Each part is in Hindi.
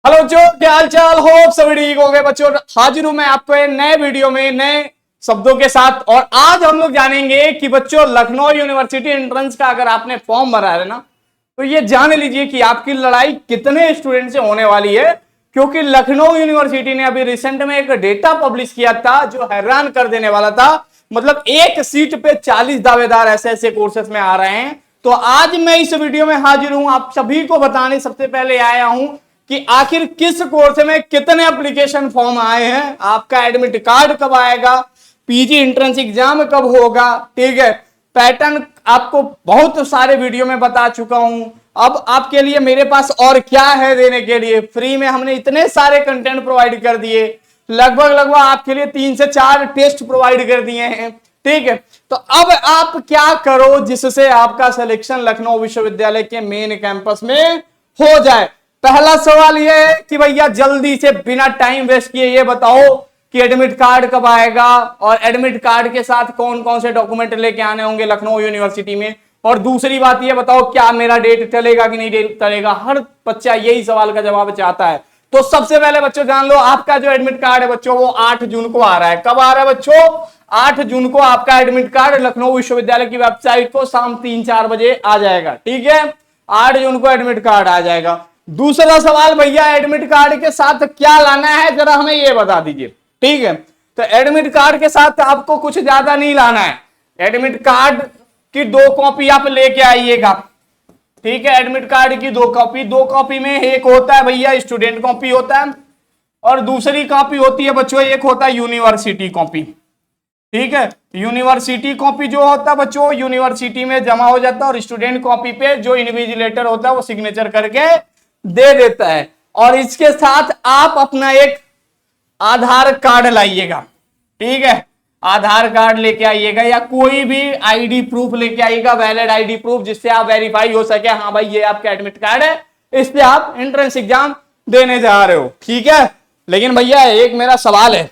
हेलो बच्चों, क्या हाल चाल। होप सभी ठीक हो गए। बच्चों हाजिर हूं मैं आपको नए वीडियो में नए शब्दों के साथ। और आज हम लोग जानेंगे कि बच्चों लखनऊ यूनिवर्सिटी एंट्रेंस का अगर आपने फॉर्म भरा है ना, तो ये जान लीजिए कि आपकी लड़ाई कितने स्टूडेंट से होने वाली है। क्योंकि लखनऊ यूनिवर्सिटी ने अभी रिसेंट में एक डेटा पब्लिश किया था जो हैरान कर देने वाला था। मतलब एक सीट पे 40 दावेदार ऐसे ऐसे कोर्सेस में आ रहे हैं। तो आज मैं इस वीडियो में हाजिर हूं आप सभी को बताने सबसे पहले आया हूं कि आखिर किस कोर्स में कितने एप्लीकेशन फॉर्म आए हैं, आपका एडमिट कार्ड कब आएगा, पीजी एंट्रेंस एग्जाम कब होगा। ठीक है, पैटर्न आपको बहुत सारे वीडियो में बता चुका हूं। अब आपके लिए मेरे पास और क्या है देने के लिए। फ्री में हमने इतने सारे कंटेंट प्रोवाइड कर दिए, लगभग आपके लिए 3 से 4 टेस्ट प्रोवाइड कर दिए हैं। ठीक है, तो अब आप क्या करो जिससे आपका सिलेक्शन लखनऊ विश्वविद्यालय के मेन कैंपस में हो जाए। पहला सवाल यह है कि भैया जल्दी से बिना टाइम वेस्ट किए ये बताओ कि एडमिट कार्ड कब आएगा और एडमिट कार्ड के साथ कौन कौन से डॉक्यूमेंट लेके आने होंगे लखनऊ यूनिवर्सिटी में। और दूसरी बात ये बताओ क्या मेरा डेट चलेगा कि नहीं डेट चलेगा। हर बच्चा यही सवाल का जवाब चाहता है। तो सबसे पहले बच्चों जान लो, आपका जो एडमिट कार्ड है बच्चों वो 8 जून को आ रहा है। कब आ रहा है बच्चों? 8 जून को आपका एडमिट कार्ड लखनऊ विश्वविद्यालय की वेबसाइट को शाम 3-4 बजे आ जाएगा। ठीक है, 8 जून को एडमिट कार्ड आ जाएगा। दूसरा सवाल भैया एडमिट कार्ड के साथ क्या लाना है जरा हमें ये बता दीजिए। ठीक है, तो एडमिट कार्ड के साथ आपको कुछ ज्यादा नहीं लाना है। एडमिट कार्ड की 2 कॉपी आप लेके आइएगा। ठीक है, एडमिट कार्ड की 2 कॉपी। 2 कॉपी में एक होता है भैया स्टूडेंट कॉपी होता है और दूसरी कॉपी होती है बच्चों एक होता है यूनिवर्सिटी कॉपी। ठीक है, यूनिवर्सिटी कॉपी जो होता है बच्चों यूनिवर्सिटी में जमा हो जाता है और स्टूडेंट कॉपी पे जो इन्विजिलेटर होता है वो सिग्नेचर करके दे देता है। और इसके साथ आप अपना एक आधार कार्ड लाइएगा। ठीक है, आधार कार्ड लेके आइएगा या कोई भी आईडी प्रूफ लेके आइएगा, वैलिड आईडी प्रूफ जिससे आप वेरीफाई हो सके हाँ भाई ये आपका एडमिट कार्ड है, इस पे आप एंट्रेंस एग्जाम देने जा रहे हो। ठीक है, लेकिन भैया एक मेरा सवाल है,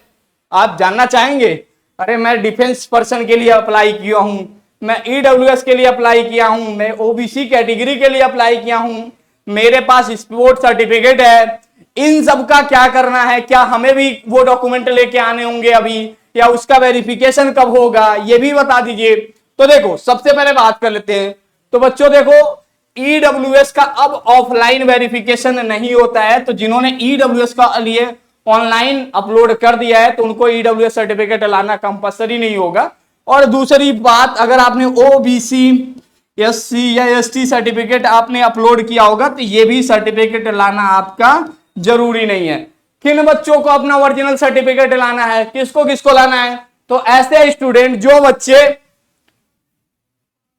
आप जानना चाहेंगे। अरे मैं डिफेंस पर्सन के लिए अप्लाई किया हूं, मैं ईडब्ल्यूएस के लिए अप्लाई किया हूं, मैं ओबीसी कैटेगरी के लिए अप्लाई किया हूं, मेरे पास स्पोर्ट सर्टिफिकेट है, इन सब का क्या करना है? क्या हमें भी वो डॉक्यूमेंट लेके आने होंगे अभी या उसका वेरिफिकेशन कब होगा ये भी बता दीजिए। तो देखो सबसे पहले बात कर लेते हैं। तो बच्चों देखो ईडब्ल्यूएस का अब ऑफलाइन वेरिफिकेशन नहीं होता है, तो जिन्होंने ईडब्ल्यूएस का लिए ऑनलाइन अपलोड कर दिया है तो उनको ईडब्ल्यूएस सर्टिफिकेट लाना कंपलसरी नहीं होगा। और दूसरी बात, अगर आपने ओबीसी एससी या एसटी सर्टिफिकेट आपने अपलोड किया होगा तो ये भी सर्टिफिकेट लाना आपका जरूरी नहीं है। किन बच्चों को अपना ओरिजिनल सर्टिफिकेट लाना है, किसको किसको लाना है? तो ऐसे स्टूडेंट जो बच्चे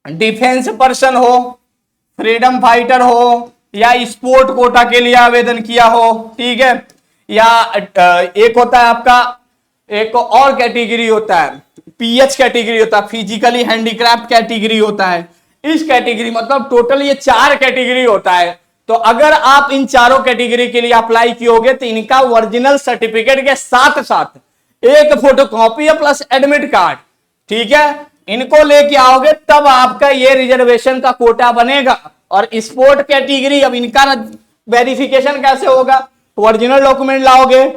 डिफेंस पर्सन हो, फ्रीडम फाइटर हो या स्पोर्ट कोटा के लिए आवेदन किया हो। ठीक है, या एक होता है आपका एक और कैटेगरी होता है पीएच कैटेगरी होता है, फिजिकली हैंडीक्राफ्ट कैटेगरी होता है। इस कैटेगरी मतलब टोटल ये 4 कैटेगरी होता है। तो अगर आप इन चारों कैटेगरी के लिए अप्लाई कियोगे तो इनका ओरिजिनल सर्टिफिकेट के साथ साथ एक फोटोकॉपी प्लस एडमिट कार्ड, ठीक है, इनको लेके आओगे तब आपका ये रिजर्वेशन का कोटा बनेगा। और स्पोर्ट कैटेगरी अब इनका वेरिफिकेशन कैसे होगा? ओरिजिनल डॉक्यूमेंट लाओगे,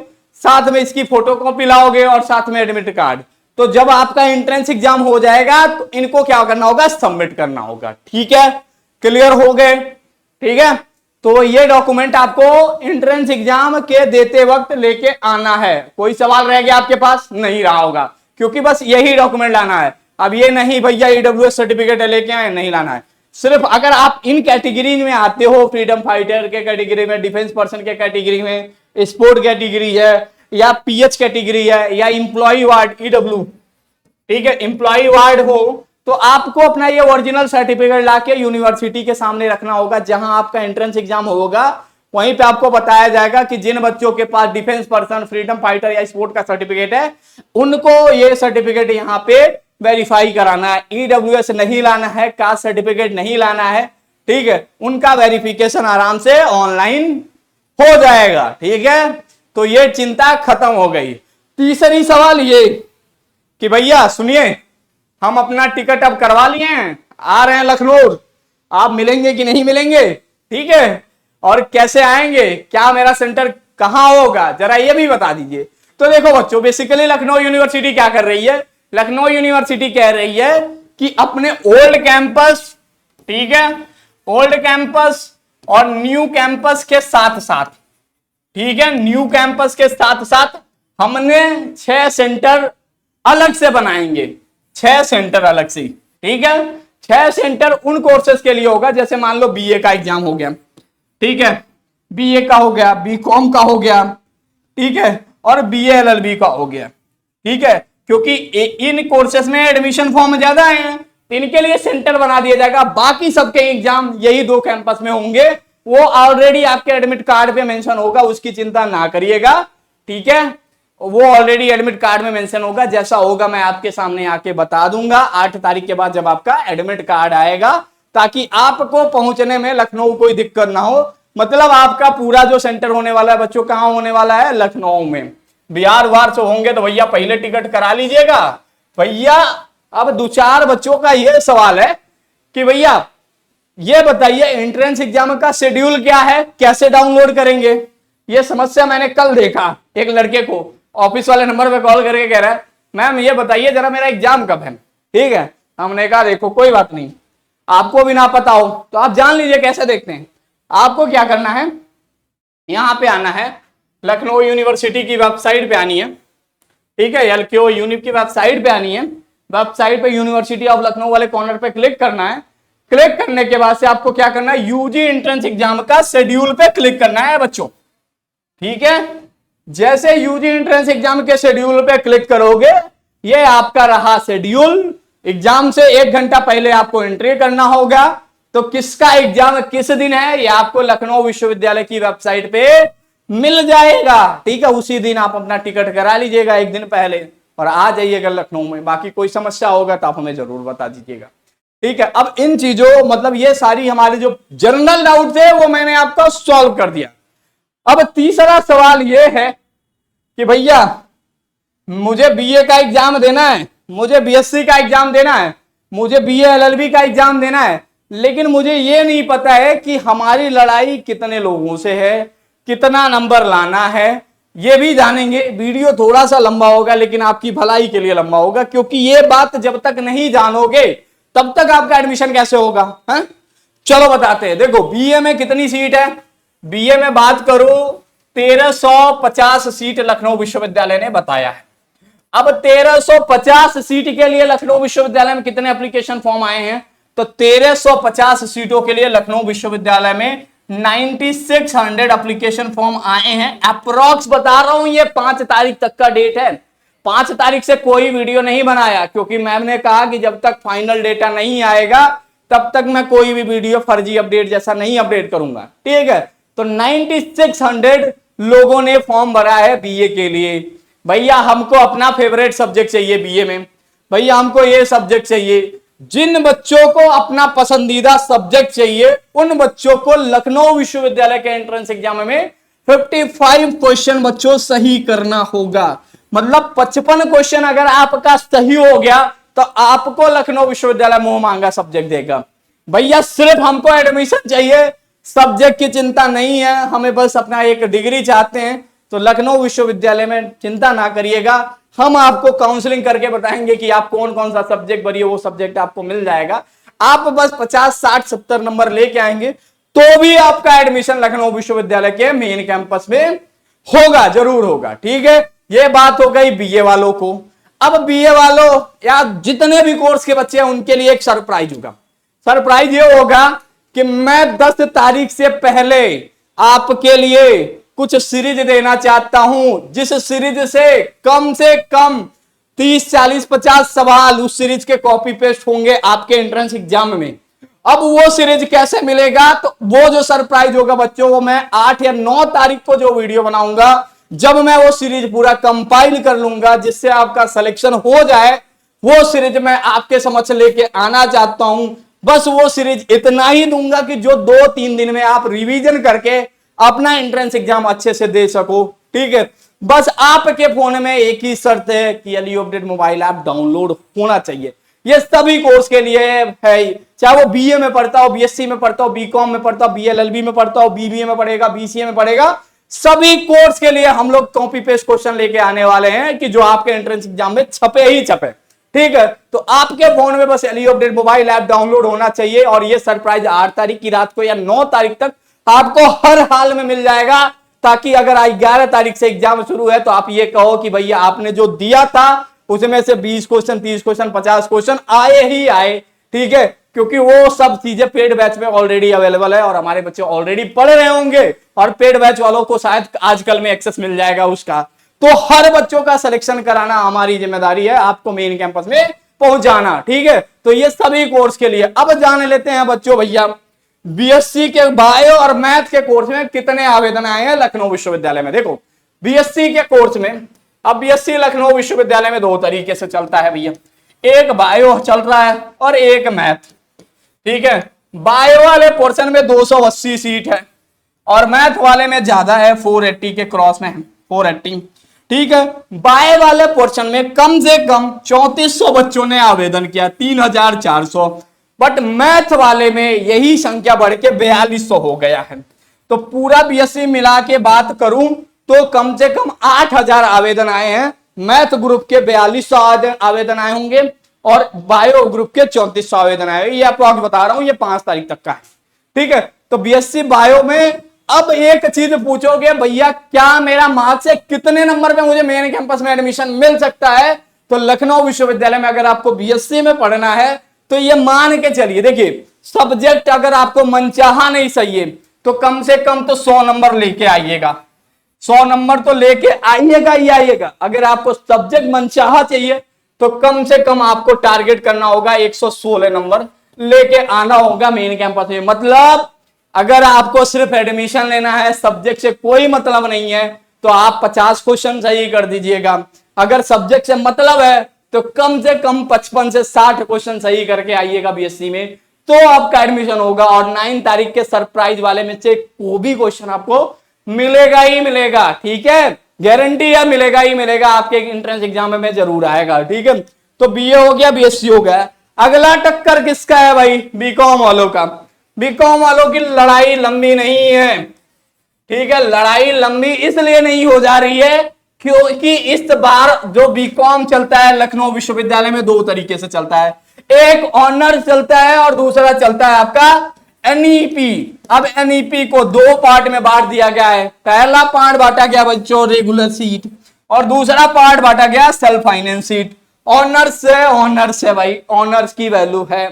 साथ में इसकी फोटोकॉपी लाओगे और साथ में एडमिट कार्ड। तो जब आपका एंट्रेंस एग्जाम हो जाएगा तो इनको क्या करना होगा? सबमिट करना होगा। ठीक है, क्लियर हो गए? ठीक है, तो ये डॉक्यूमेंट आपको एंट्रेंस एग्जाम के देते वक्त लेके आना है। कोई सवाल रह गया आपके पास? नहीं रहा होगा, क्योंकि बस यही डॉक्यूमेंट लाना है। अब ये नहीं भैया ईडब्ल्यूएस सर्टिफिकेट लेके आए, नहीं लाना है। सिर्फ अगर आप इन कैटेगरी में आते हो, फ्रीडम फाइटर के कैटेगरी में, डिफेंस पर्सन के कैटेगरी में, स्पोर्ट कैटेगरी है या पीएच कैटेगरी है या इंप्लॉय वार्ड ईडब्ल्यू, ठीक है, इंप्लॉय वार्ड हो, तो आपको अपना ये ओरिजिनल सर्टिफिकेट लाके यूनिवर्सिटी के सामने रखना होगा। जहां आपका एंट्रेंस एग्जाम होगा वहीं पे आपको बताया जाएगा कि जिन बच्चों के पास डिफेंस पर्सन, फ्रीडम फाइटर या स्पोर्ट का सर्टिफिकेट है उनको ये सर्टिफिकेट यहाँ पे वेरीफाई कराना है। ईडब्ल्यूएस नहीं लाना है, कास्ट सर्टिफिकेट नहीं लाना है। ठीक है, उनका वेरिफिकेशन आराम से ऑनलाइन हो जाएगा। ठीक है, तो ये चिंता खत्म हो गई। तीसरी सवाल ये कि भैया सुनिए, हम अपना टिकट अब करवा लिए हैं, आ रहे हैं लखनऊ, आप मिलेंगे कि नहीं मिलेंगे? ठीक है, और कैसे आएंगे, क्या मेरा सेंटर कहां होगा, जरा ये भी बता दीजिए। तो देखो बच्चों, बेसिकली लखनऊ यूनिवर्सिटी क्या कर रही है, लखनऊ यूनिवर्सिटी कह रही है कि अपने ओल्ड कैंपस, ठीक है, ओल्ड कैंपस और न्यू कैंपस के साथ साथ, ठीक है, न्यू कैंपस के साथ साथ हमने 6 सेंटर अलग से बनाएंगे, 6 सेंटर अलग से, ठीक है। 6 सेंटर उन कोर्सेज के लिए होगा, जैसे मान लो बीए का एग्जाम हो गया, ठीक है, बीए का हो गया, बीकॉम का हो गया, ठीक है, और बीए एलएलबी का हो गया, ठीक है, क्योंकि इन कोर्सेज में एडमिशन फॉर्म ज्यादा है, इनके लिए सेंटर बना दिया जाएगा। बाकी सबके एग्जाम यही 2 कैंपस में होंगे, वो ऑलरेडी आपके एडमिट कार्ड पे मेंशन होगा, उसकी चिंता ना करिएगा, ठीक है, वो ऑलरेडी एडमिट कार्ड में मेंशन होगा। जैसा होगा मैं आपके सामने आके बता दूंगा 8 तारीख के बाद जब आपका एडमिट कार्ड आएगा, ताकि आपको पहुंचने में लखनऊ कोई दिक्कत ना हो। मतलब आपका पूरा जो सेंटर होने वाला है बच्चों, कहां होने वाला है, लखनऊ में। बिहार वार से होंगे तो भैया पहले टिकट करा लीजिएगा भैया। अब 2-4 बच्चों का यह सवाल है कि भैया ये बताइए एंट्रेंस एग्जाम का शेड्यूल क्या है, कैसे डाउनलोड करेंगे। ये समस्या मैंने कल देखा, एक लड़के को ऑफिस वाले नंबर पे कॉल करके कह रहा है मैम ये बताइए जरा मेरा एग्जाम कब है, ठीक है। हमने कहा देखो कोई बात नहीं, आपको भी ना पता हो तो आप जान लीजिए कैसे देखते हैं। आपको क्या करना है, यहां पे आना है, लखनऊ यूनिवर्सिटी की वेबसाइट पे आनी है, ठीक है, एलक्यू यूनि की वेबसाइट पे आनी है। वेबसाइट पे यूनिवर्सिटी ऑफ लखनऊ वाले कॉर्नर पे क्लिक करना है। क्लिक करने के बाद से आपको क्या करना है, यूजी एंट्रेंस एग्जाम का शेड्यूल पे क्लिक करना है बच्चों, ठीक है। जैसे यूजी एंट्रेंस एग्जाम के शेड्यूल पे क्लिक करोगे, ये आपका रहा शेड्यूल। एग्जाम से 1 घंटा पहले आपको एंट्री करना होगा। तो किसका एग्जाम किस दिन है, ये आपको लखनऊ विश्वविद्यालय की वेबसाइट पे मिल जाएगा, ठीक है। उसी दिन आप अपना टिकट करा लीजिएगा 1 दिन पहले और आ जाइएगा लखनऊ में। बाकी कोई समस्या होगा तो आप हमें जरूर बता दीजिएगा, ठीक है। अब इन चीजों मतलब ये सारी हमारे जो जनरल डाउट थे वो मैंने आपका सॉल्व कर दिया। अब तीसरा सवाल ये है कि भैया मुझे बीए का एग्जाम देना है, मुझे बीएससी का एग्जाम देना है, मुझे बीए एलएलबी का एग्जाम देना है, लेकिन मुझे ये नहीं पता है कि हमारी लड़ाई कितने लोगों से है, कितना नंबर लाना है। ये भी जानेंगे। वीडियो थोड़ा सा लंबा होगा लेकिन आपकी भलाई के लिए लंबा होगा, क्योंकि ये बात जब तक नहीं जानोगे तब तक आपका एडमिशन कैसे होगा, है? चलो बताते हैं। देखो बीए में कितनी सीट है, बीए में बात करूं 1350 सीट लखनऊ विश्वविद्यालय ने बताया है। अब 1350 सीट के लिए लखनऊ विश्वविद्यालय में कितने एप्लीकेशन फॉर्म आए हैं, तो 1350 सीटों के लिए लखनऊ विश्वविद्यालय में 9600 एप्लीकेशन फॉर्म आए हैं। अप्रोक्स बता रहा हूं, ये 5 तारीख तक का डेट है। 5 तारीख से कोई वीडियो नहीं बनाया, क्योंकि मैम ने कहा कि जब तक फाइनल डेटा नहीं आएगा तब तक मैं कोई भी वीडियो फर्जी अपडेट जैसा नहीं अपडेट करूंगा, ठीक है। तो 9600 लोगों ने फॉर्म भरा है बीए के लिए। भैया हमको अपना फेवरेट सब्जेक्ट चाहिए बीए में, भैया हमको ये सब्जेक्ट चाहिए। जिन बच्चों को अपना पसंदीदा सब्जेक्ट चाहिए उन बच्चों को लखनऊ विश्वविद्यालय के एंट्रेंस एग्जाम में 55 क्वेश्चन बच्चों सही करना होगा। मतलब 55 क्वेश्चन अगर आपका सही हो गया तो आपको लखनऊ विश्वविद्यालय मुंह मांगा सब्जेक्ट देगा। भैया सिर्फ हमको एडमिशन चाहिए, सब्जेक्ट की चिंता नहीं है, हमें बस अपना एक डिग्री चाहते हैं, तो लखनऊ विश्वविद्यालय में चिंता ना करिएगा। हम आपको काउंसलिंग करके बताएंगे कि आप कौन कौन सा सब्जेक्ट भरिए, वो सब्जेक्ट आपको मिल जाएगा। आप बस 50, 60, 70 नंबर लेके आएंगे तो भी आपका एडमिशन लखनऊ विश्वविद्यालय के मेन कैंपस में होगा, जरूर होगा, ठीक है। ये बात हो गई बीए वालों को। अब बीए वालों या जितने भी कोर्स के बच्चे हैं उनके लिए एक सरप्राइज होगा। सरप्राइज ये होगा कि मैं 10 तारीख से पहले आपके लिए कुछ सीरीज देना चाहता हूं, जिस सीरीज से कम 30, 40, 50 सवाल उस सीरीज के कॉपी पेस्ट होंगे आपके एंट्रेंस एग्जाम में। अब वो सीरीज कैसे मिलेगा, तो वो जो सरप्राइज होगा बच्चों, वो मैं 8 या 9 तारीख को जो वीडियो बनाऊंगा, जब मैं वो सीरीज पूरा कंपाइल कर लूंगा, जिससे आपका सिलेक्शन हो जाए, वो सीरीज मैं आपके समक्ष लेके आना चाहता हूं। बस वो सीरीज इतना ही दूंगा कि जो 2-3 दिन में आप रिवीजन करके अपना एंट्रेंस एग्जाम अच्छे से दे सको, ठीक है। बस आपके फोन में एक ही शर्त है कि LU update mobile app download होना चाहिए। ये सभी कोर्स के लिए है ही। चाहे वो बीए में पढ़ता हो, बीएससी में पढ़ता हो, बीकॉम में पढ़ता हो, बीएलएलबी में पढ़ता हो, बीबीए में पढ़ेगा, बीसीए में पढ़ेगा, सभी कोर्स के लिए हम लोग कॉपी पेस्ट क्वेश्चन लेके आने वाले हैं कि जो आपके एंट्रेंस एग्जाम में छपे ही छपे। ठीक है, तो आपके फोन में बस LEO update mobile app download होना चाहिए और ये सरप्राइज 8 तारीख की रात को या 9 तारीख तक आपको हर हाल में मिल जाएगा, ताकि अगर 11 तारीख से एग्जाम शुरू है तो आप ये कहो कि भैया आपने जो दिया था उसमें से 20 क्वेश्चन, 30 क्वेश्चन, 50 क्वेश्चन आए ही आए। ठीक है, क्योंकि वो सब चीजें पेड बैच में ऑलरेडी अवेलेबल है और हमारे बच्चे ऑलरेडी पढ़ रहे होंगे और पेड बैच वालों को शायद आजकल में एक्सेस मिल जाएगा उसका। तो हर बच्चों का सिलेक्शन कराना हमारी जिम्मेदारी है, आपको मेन कैंपस में पहुंचाना। ठीक है, तो ये सभी कोर्स के लिए। अब जान लेते हैं बच्चों भैया बीएससी के बायो और मैथ के कोर्स में कितने आवेदन आए हैं लखनऊ विश्वविद्यालय में। देखो बीएससी के कोर्स में, अब बीएससी लखनऊ विश्वविद्यालय में 2 तरीके से चलता है भैया, एक बायो चल रहा है और एक मैथ। ठीक है, बायो वाले पोर्शन में 280 सीट है और मैथ वाले में ज्यादा है, 480 के क्रॉस में है, 480। ठीक है, बायो वाले पोर्शन में कम से कम 3400 बच्चों ने आवेदन किया, 3400, बट मैथ वाले में यही संख्या बढ़ के 4200 हो गया है। तो पूरा बीएससी मिला के बात करूं तो कम से कम 8000 आवेदन आए हैं, मैथ ग्रुप के 4200 आवेदन आए होंगे और बायो ग्रुप के 3400 आवेदन आए। ये आपको बता रहा हूं, ये 5 तारीख तक का है। ठीक है, तो बीएससी बायो में अब एक चीज पूछोगे भैया क्या मेरा मार्क्स से कितने नंबर पे मुझे मेन कैंपस में एडमिशन मिल सकता है, तो लखनऊ विश्वविद्यालय में अगर आपको बीएससी में पढ़ना है तो ये मान के चलिए, देखिए सब्जेक्ट अगर आपको मनचाहा नहीं सही है तो कम से कम तो 100 नंबर लेके आइएगा, 100 नंबर तो लेके आइएगा ही आइएगा। अगर आपको सब्जेक्ट मनचाहा चाहिए तो कम से कम आपको टारगेट करना होगा 116 नंबर लेके आना होगा मेन कैंपस में। मतलब अगर आपको सिर्फ एडमिशन लेना है, सब्जेक्ट से कोई मतलब नहीं है, तो आप 50 क्वेश्चन सही कर दीजिएगा। अगर सब्जेक्ट से मतलब है तो कम से कम 55 से 60 क्वेश्चन सही करके आइएगा बीएससी में, तो आपका एडमिशन होगा। और 9 तारीख के सरप्राइज वाले में से वो भी क्वेश्चन आपको मिलेगा ही मिलेगा। ठीक है, गारंटी है, मिलेगा ही मिलेगा, आपके एंट्रेंस एग्जाम में जरूर आएगा। ठीक है, तो बीए हो गया, बीएससी हो गया। अगला टक्कर किसका है भाई? बीकॉम वालों का। बीकॉम वालों की लड़ाई लंबी नहीं है। ठीक है, लड़ाई लंबी इसलिए नहीं हो जा रही है क्योंकि इस बार जो बीकॉम चलता है लखनऊ विश्वविद्यालय में 2 तरीके से चलता है, एक ऑनर्स चलता है और दूसरा चलता है आपका एनईपी। अब एनईपी को 2 पार्ट में बांट दिया गया है। पहला पार्ट बांटा गया बच्चों रेगुलर सीट और दूसरा पार्ट बांटा गया सेल्फ फाइनेंस सीट। ऑनर्स है भाई, ऑनर्स की वैल्यू है।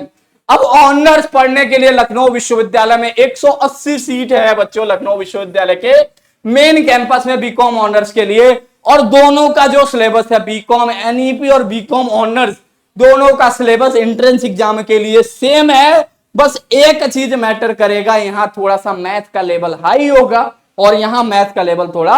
अब ऑनर्स पढ़ने के लिए लखनऊ विश्वविद्यालय में 180 सीट है बच्चों, लखनऊ विश्वविद्यालय के मेन कैंपस में बीकॉम ऑनर्स के लिए। और दोनों का जो सिलेबस है, बीकॉम एनईपी और बीकॉम ऑनर्स, दोनों का सिलेबस एंट्रेंस एग्जाम के लिए सेम है। बस एक चीज मैटर करेगा, यहां थोड़ा सा मैथ का लेवल हाई होगा और यहां मैथ का लेवल थोड़ा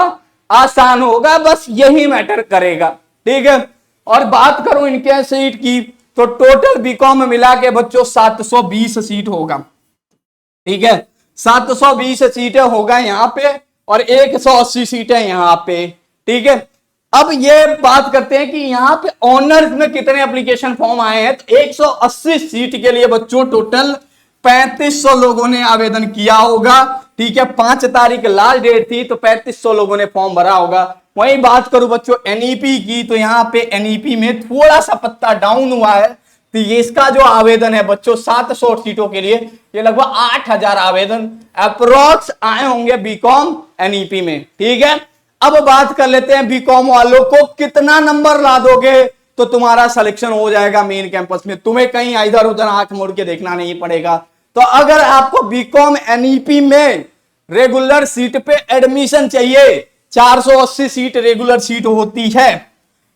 आसान होगा, बस यही मैटर करेगा। ठीक है, और बात करूं इनके सीट की तो टोटल बीकॉम में मिला के बच्चों 720 सीट होगा। ठीक है, 720 सीटें होगा यहां पे और 180 सीटें यहां पे। ठीक है, अब ये बात करते हैं कि यहां पे ऑनर्स में कितने एप्लीकेशन फॉर्म आए हैं। तो 180 सीट के लिए बच्चों टोटल 3500 लोगों ने आवेदन किया होगा। ठीक है, 5 तारीख लास्ट डेट थी तो 3500 लोगों ने फॉर्म भरा होगा। वहीं बात करूं बच्चों एनईपी की तो यहां पे एनईपी में थोड़ा सा पत्ता डाउन हुआ है। तो ये इसका जो आवेदन है बच्चों 700 सीटों के लिए, ये लगभग 8000 आवेदन अप्रोक्स आए होंगे बीकॉम एनईपी में। ठीक है, अब बात कर लेते हैं बीकॉम वालों को कितना नंबर ला दोगे तो तुम्हारा सिलेक्शन हो जाएगा मेन कैंपस में, तुम्हें कहीं इधर उधर आंख मोड़ के देखना नहीं पड़ेगा। तो अगर आपको बीकॉम एनईपी में रेगुलर सीट पे एडमिशन चाहिए, 480 सीट रेगुलर सीट होती है,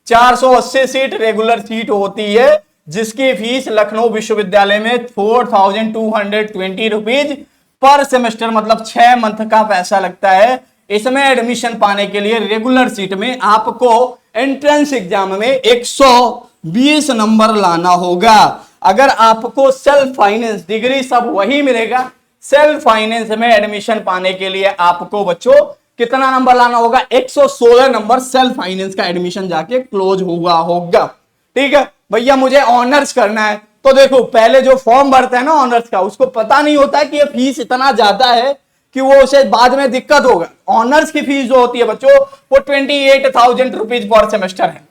480 सीट रेगुलर सीट होती है, जिसकी फीस लखनऊ विश्वविद्यालय में 4220 रुपीज पर सेमेस्टर, मतलब 6 मंथ का पैसा लगता है। इसमें एडमिशन पाने के लिए रेगुलर सीट में आपको एंट्रेंस एग्जाम में 120 नंबर लाना होगा। अगर आपको सेल्फ फाइनेंस डिग्री सब वही मिलेगा, सेल्फ फाइनेंस में एडमिशन पाने के लिए आपको बच्चों कितना नंबर लाना होगा? 116 नंबर सेल्फ फाइनेंस का एडमिशन जाके क्लोज हुआ होगा। ठीक है, भैया मुझे ऑनर्स करना है, तो देखो पहले जो फॉर्म भरता है ना ऑनर्स का, उसको पता नहीं होता कि ये फीस इतना ज्यादा है कि वो उसे बाद में दिक्कत होगा। ऑनर्स की फीस जो होती है बच्चों वो 28,000 रुपीज पर सेमेस्टर है,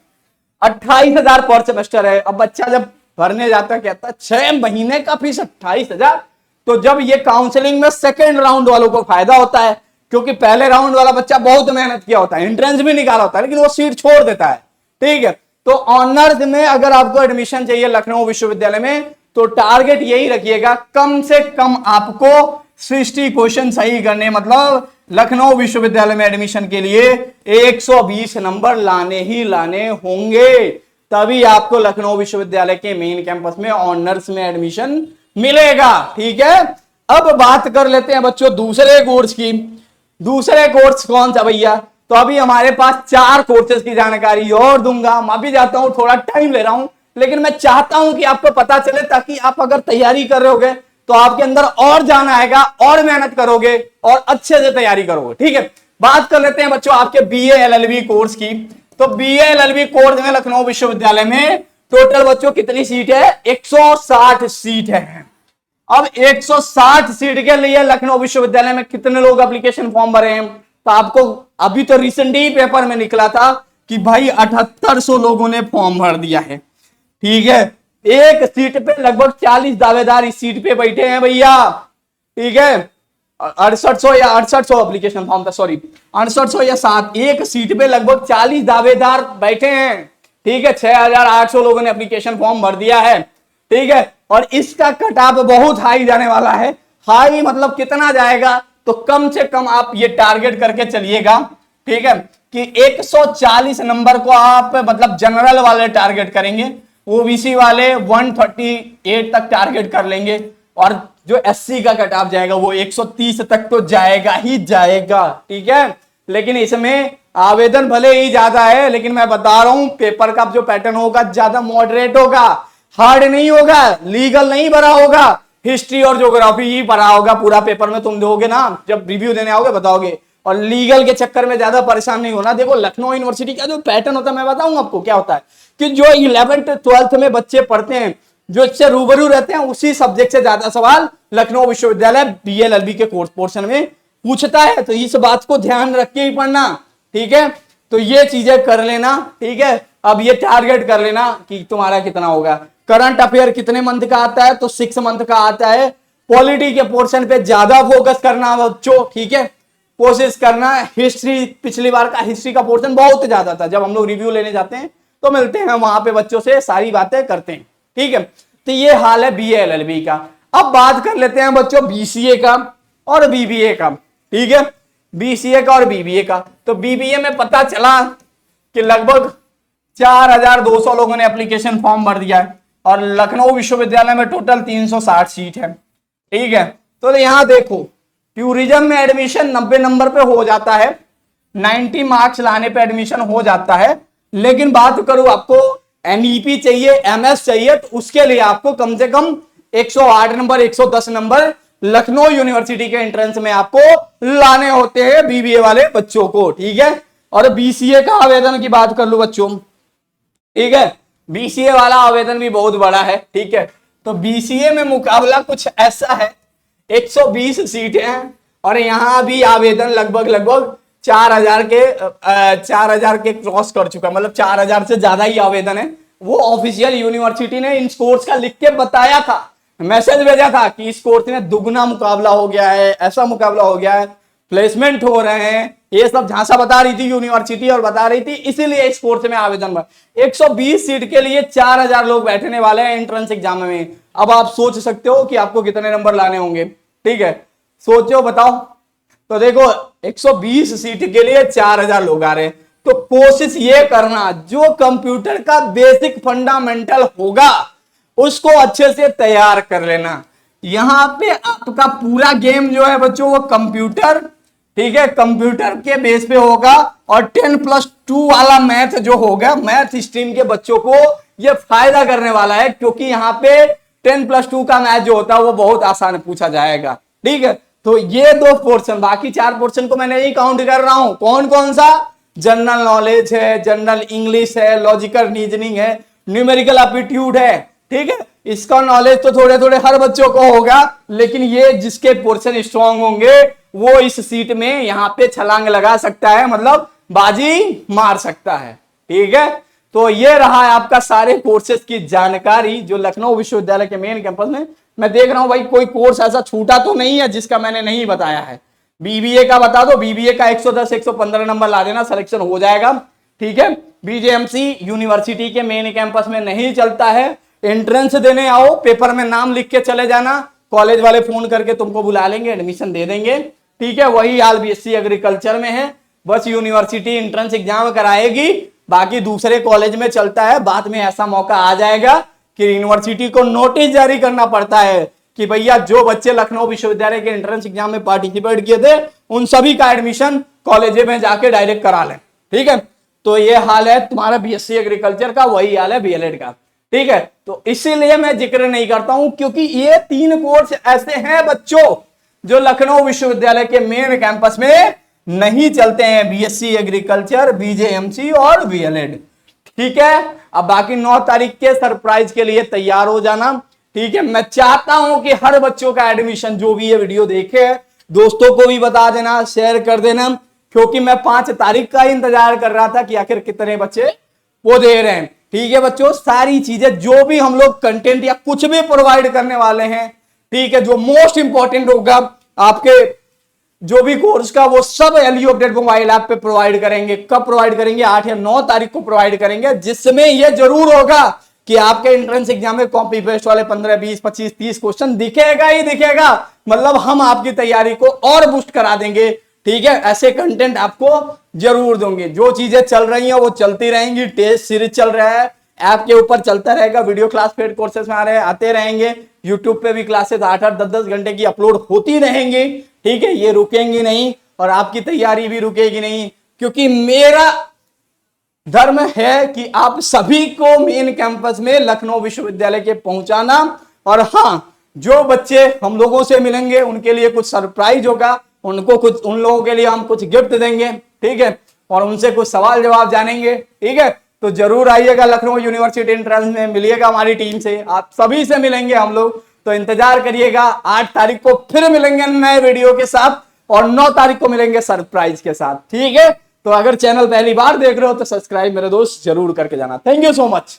28,000 पर सेमेस्टर है। अब बच्चा जब भरने जाता है कहता है 6 महीने का फीस 28,000। तो जब ये काउंसलिंग में सेकेंड राउंड वालों को फायदा होता है, क्योंकि पहले राउंड वाला बच्चा बहुत मेहनत किया होता है, एंट्रेंस भी निकाला होता है, लेकिन वो सीट छोड़ देता है। ठीक है, तो ऑनर्स में अगर आपको एडमिशन चाहिए लखनऊ विश्वविद्यालय में, तो टारगेट यही रखिएगा कम से कम आपको 60 क्वेश्चन सही करने, मतलब लखनऊ विश्वविद्यालय में एडमिशन के लिए 120 नंबर लाने ही लाने होंगे, तभी आपको लखनऊ विश्वविद्यालय के मेन कैंपस में ऑनर्स में एडमिशन मिलेगा। ठीक है, अब बात कर लेते हैं बच्चों दूसरे कोर्स की। दूसरे कोर्स कौन सा भैया? तो अभी हमारे पास 4 कोर्सेज की जानकारी और दूंगा। मैं भी जाता हूं, थोड़ा टाइम ले रहा हूं, लेकिन मैं चाहता हूं कि आपको पता चले, ताकि आप अगर तैयारी कर रहे होगे तो आपके अंदर और जान आएगा, और मेहनत करोगे और अच्छे से तैयारी करोगे। ठीक है, बात कर लेते हैं बच्चों आपके बीए एलएलबी कोर्स की। तो बीए एलएलबी कोर्स में लखनऊ विश्वविद्यालय में टोटल बच्चों कितनी सीट है? 160 सीट है। अब 160 सीट के लिए लखनऊ विश्वविद्यालय में कितने लोग एप्लीकेशन फॉर्म भरे हैं? तो आपको अभी तो रिसेंट ही पेपर में निकला था कि भाई 7800 लोगों ने फॉर्म भर दिया है। ठीक है, एक सीट पे लगभग 40 दावेदार इस सीट पे बैठे हैं भैया। ठीक है, 6800 एप्लीकेशन फॉर्म था, सॉरी 6800 या 7, एक सीट पे लगभग 40 दावेदार बैठे हैं। ठीक है, 6800 लोगों ने एप्लीकेशन फॉर्म भर दिया है। ठीक है, और इसका कट ऑफ बहुत हाई जाने वाला है। हाई मतलब कितना जाएगा? तो कम से कम आप ये टारगेट करके चलिएगा, ठीक है, कि 140 नंबर को आप मतलब जनरल वाले टारगेट करेंगे, ओबीसी वाले 138 तक टारगेट कर लेंगे, और जो एससी का कट ऑफ जाएगा वो 130 तक तो जाएगा ही जाएगा। ठीक है, लेकिन इसमें आवेदन भले ही ज्यादा है, लेकिन मैं बता रहा हूं पेपर का जो पैटर्न होगा ज्यादा मॉडरेट होगा, हार्ड नहीं होगा, लीगल नहीं भरा होगा, हिस्ट्री और ज्योग्राफी ही पढ़ा होगा पूरा पेपर में। तुम दोगे ना, जब रिव्यू देने आओगे बताओगे, और लीगल के चक्कर में ज्यादा परेशान नहीं होना। देखो लखनऊ यूनिवर्सिटी का जो पैटर्न होता है मैं बताऊंगा आपको क्या होता है, कि जो 11th 12th में बच्चे पढ़ते हैं, जो इससे रूबरू रहते हैं, उसी सब्जेक्ट से ज्यादा सवाल लखनऊ विश्वविद्यालय बीएलएलबी के कोर्स पोर्शन में पूछता है। तो इस बात को ध्यान रख के ही पढ़ना। ठीक है, तो ये चीजें कर लेना। ठीक है, अब ये टारगेट कर लेना कि तुम्हारा कितना होगा। करंट अफेयर कितने मंथ का आता है? तो 6 मंथ का आता है। पॉलिटी के पोर्शन पे ज्यादा फोकस करना बच्चों। ठीक है, कोशिश करना। हिस्ट्री, पिछली बार का हिस्ट्री का पोर्शन बहुत ज्यादा था, जब हम लोग रिव्यू लेने जाते हैं तो मिलते हैं वहां पे बच्चों से सारी बातें करते हैं। ठीक है, तो ये हाल है बीए एलएलबी का। अब बात कर लेते हैं बच्चों बीसीए का और बीबीए का। ठीक है, बीसीए का और बीबीए का। तो बीबीए में पता चला कि लगभग 4200 लोगों ने एप्लीकेशन फॉर्म भर दिया है, और लखनऊ विश्वविद्यालय में टोटल 360 सीट है। ठीक है, तो यहां देखो टूरिज्म में एडमिशन 90 नंबर पे हो जाता है, 90 मार्क्स लाने पे एडमिशन हो जाता है। लेकिन बात करूं आपको एनईपी चाहिए, एमएस चाहिए, तो उसके लिए आपको कम से कम 108 नंबर 110 नंबर लखनऊ यूनिवर्सिटी के एंट्रेंस में आपको लाने होते हैं बीबीए वाले बच्चों को। ठीक है, और बीसीए का आवेदन की बात कर लो बच्चों। ठीक है, बीसीए वाला आवेदन भी बहुत बड़ा है। ठीक है, तो बीसीए में मुकाबला कुछ ऐसा है, 120 सीट हैं, और यहां भी आवेदन लगभग 4000 के क्रॉस कर चुका, मतलब 4000 से ज्यादा ही आवेदन है। वो ऑफिशियल यूनिवर्सिटी ने इन कोर्स का लिख के बताया था, मैसेज भेजा था कि इस कोर्स में दुगना मुकाबला हो गया है, ऐसा मुकाबला हो गया है, प्लेसमेंट हो रहे हैं, ये सब झांसा बता रही थी यूनिवर्सिटी, और बता रही थी इसीलिए इस कोर्स में आवेदन भर। 120 सीट के लिए 4000 लोग बैठने वाले हैं एंट्रेंस एग्जाम में। अब आप सोच सकते हो कि आपको कितने नंबर लाने होंगे। ठीक है, सोचो बताओ। तो देखो 120 सीट के लिए 4000 लोग आ रहे हैं, तो कोशिश ये करना जो कंप्यूटर का बेसिक फंडामेंटल होगा उसको अच्छे से तैयार कर लेना। यहां पे आपका पूरा गेम जो है बच्चों वो कंप्यूटर, ठीक है, कंप्यूटर के बेस पे होगा, और 10+2 वाला मैथ जो होगा, मैथ स्ट्रीम के बच्चों को ये फायदा करने वाला है, क्योंकि यहाँ पे 10+2 का मैथ जो होता है वो बहुत आसान पूछा जाएगा। ठीक है, तो ये 2 पोर्शन, बाकी 4 पोर्शन को मैं नहीं काउंट कर रहा हूं। कौन कौन सा? जनरल नॉलेज है, जनरल इंग्लिश है, लॉजिकल रीजनिंग है, न्यूमेरिकल एप्टीट्यूड है, ठीक है। इसका नॉलेज तो थोड़े थोड़े हर बच्चों को होगा, लेकिन ये जिसके पोर्शन स्ट्रांग होंगे वो इस सीट में यहां पे छलांग लगा सकता है, मतलब बाजी मार सकता है, ठीक है। तो ये रहा है आपका सारे कोर्सेज की जानकारी जो लखनऊ विश्वविद्यालय के मेन कैंपस में। मैं देख रहा हूं भाई कोई कोर्स ऐसा छूटा तो नहीं है जिसका मैंने नहीं बताया है। बीबीए का बता दो, बीबीए का 110 115 नंबर ला देना, सिलेक्शन हो जाएगा, ठीक है। बीजेएमसी यूनिवर्सिटी के मेन कैंपस में नहीं चलता है, एंट्रेंस देने आओ, पेपर में नाम लिख के चले जाना, कॉलेज वाले फोन करके तुमको बुला लेंगे, एडमिशन दे देंगे, ठीक है। वही हाल बीएससी एग्रीकल्चर में है, बस यूनिवर्सिटी एंट्रेंस एग्जाम कराएगी, बाकी दूसरे कॉलेज में चलता है। बाद में ऐसा मौका आ जाएगा कि यूनिवर्सिटी को नोटिस जारी करना पड़ता है कि भैया जो बच्चे लखनऊ विश्वविद्यालय के एंट्रेंस एग्जाम में पार्टिसिपेट किए थे उन सभी का एडमिशन कॉलेज में जाके डायरेक्ट करा लें, ठीक है। तो ये हाल है तुम्हारा बीएससी एग्रीकल्चर का, वही हाल है बीएलएड का, ठीक है। तो इसीलिए मैं जिक्र नहीं करता हूं क्योंकि ये 3 कोर्स ऐसे हैं बच्चों जो लखनऊ विश्वविद्यालय के मेन कैंपस में नहीं चलते हैं, बीएससी एग्रीकल्चर, बीजेएमसी और बीएलएड, ठीक है। अब बाकी 9 तारीख के सरप्राइज के लिए तैयार हो जाना, ठीक है। मैं चाहता हूं कि हर बच्चों का एडमिशन, जो भी ये वीडियो देखे दोस्तों को भी बता देना, शेयर कर देना, क्योंकि मैं 5 तारीख का इंतजार कर रहा था कि आखिर कितने बच्चे वो दे रहे हैं, ठीक है बच्चों। सारी चीजें जो भी हम लोग कंटेंट या कुछ भी प्रोवाइड करने वाले हैं, ठीक है, जो मोस्ट इंपॉर्टेंट होगा आपके जो भी कोर्स का, वो सब एलयू अपडेट मोबाइल ऐप पे प्रोवाइड करेंगे। कब प्रोवाइड करेंगे? 8 या 9 तारीख को प्रोवाइड करेंगे, जिसमें यह जरूर होगा कि आपके एंट्रेंस एग्जाम में कॉपी पेस्ट वाले 15 20 25 30 क्वेश्चन दिखेगा ही दिखेगा। मतलब हम आपकी तैयारी को और बूस्ट करा देंगे, ठीक है। ऐसे कंटेंट आपको जरूर दूंगे। जो चीजें चल रही हैं वो चलती रहेंगी, टेस्ट सीरीज चल रहा है, ऐप के ऊपर चलता रहेगा, वीडियो क्लास पेड कोर्सेज में आते रहेंगे, यूट्यूब पे भी क्लासेस 8-8 10-10 घंटे की अपलोड होती रहेंगी, ठीक है। ये रुकेंगी नहीं और आपकी तैयारी भी रुकेगी नहीं, क्योंकि मेरा धर्म है कि आप सभी को मेन कैंपस में लखनऊ विश्वविद्यालय के पहुंचाना। और हाँ, जो बच्चे हम लोगों से मिलेंगे उनके लिए कुछ सरप्राइज होगा, उनको कुछ, उन लोगों के लिए हम कुछ गिफ्ट देंगे, ठीक है, और उनसे कुछ सवाल जवाब जानेंगे, ठीक है। तो जरूर आइएगा, लखनऊ यूनिवर्सिटी एंट्रेंस में मिलिएगा हमारी टीम से, आप सभी से मिलेंगे हम लोग। तो इंतजार करिएगा, 8 तारीख को फिर मिलेंगे नए वीडियो के साथ और 9 तारीख को मिलेंगे सरप्राइज के साथ, ठीक है। तो अगर चैनल पहली बार देख रहे हो तो सब्सक्राइब मेरे दोस्त जरूर करके जाना। Thank you so much.